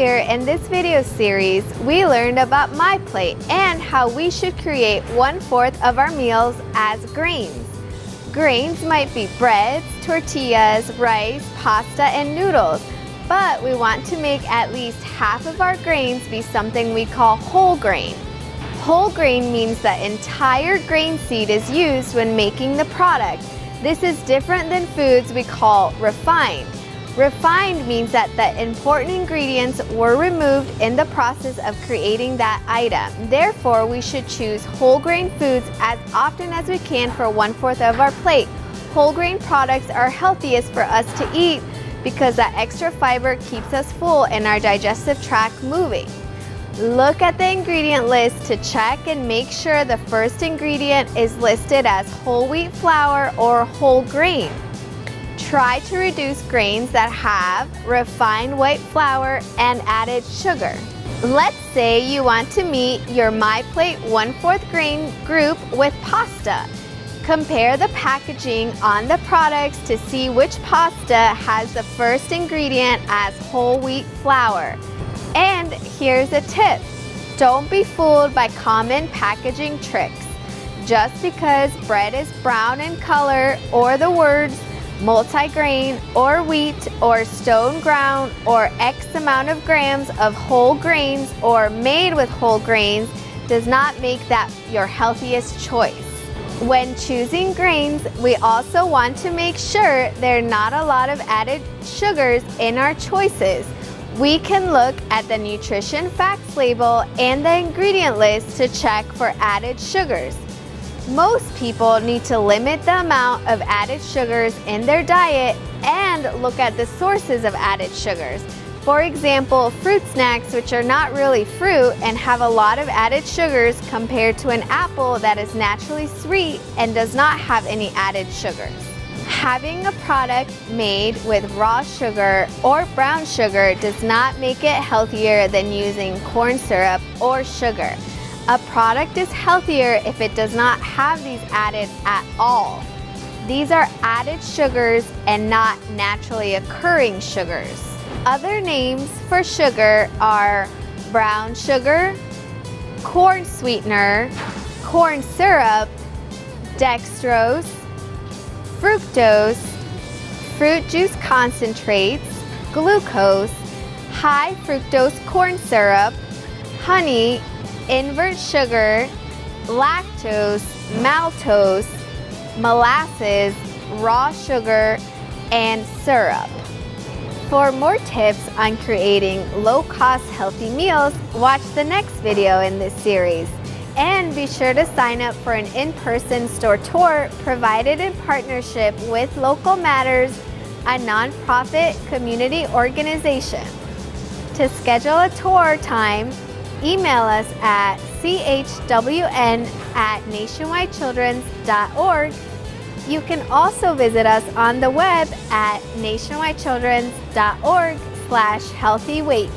Earlier in this video series, we learned about my plate and how we should create 1/4 of our meals as grains. Grains might be breads, tortillas, rice, pasta, and noodles, but we want to make at least half of our grains be something we call whole grain. Whole grain means the entire grain seed is used when making the product. This is different than foods we call refined. Refined means that the important ingredients were removed in the process of creating that item. Therefore, we should choose whole grain foods as often as we can for 1/4 of our plate. Whole grain products are healthiest for us to eat because that extra fiber keeps us full and our digestive tract moving. Look at the ingredient list to check and make sure the first ingredient is listed as whole wheat flour or whole grain. Try to reduce grains that have refined white flour and added sugar. Let's say you want to meet your My Plate 1/4 grain group with pasta. Compare the packaging on the products to see which pasta has the first ingredient as whole wheat flour. And here's a tip. Don't be fooled by common packaging tricks. Just because bread is brown in color or the words multigrain or wheat or stone ground or X amount of grams of whole grains or made with whole grains does not make that your healthiest choice. When choosing grains, we also want to make sure there are not a lot of added sugars in our choices. We can look at the nutrition facts label and the ingredient list to check for added sugars. Most people need to limit the amount of added sugars in their diet and look at the sources of added sugars. For example, fruit snacks, which are not really fruit and have a lot of added sugars compared to an apple that is naturally sweet and does not have any added sugars. Having a product made with raw sugar or brown sugar does not make it healthier than using corn syrup or sugar. A product is healthier if it does not have these added at all. These are added sugars and not naturally occurring sugars. Other names for sugar are brown sugar, corn sweetener, corn syrup, dextrose, fructose, fruit juice concentrates, glucose, high fructose corn syrup, honey, invert sugar, lactose, maltose, molasses, raw sugar, and syrup. For more tips on creating low-cost healthy meals, watch the next video in this series. And be sure to sign up for an in-person store tour provided in partnership with Local Matters, a nonprofit community organization. To schedule a tour time, email us at chwn@nationwidechildrens.org. You can also visit us on the web at nationwidechildrens.org/healthyweight.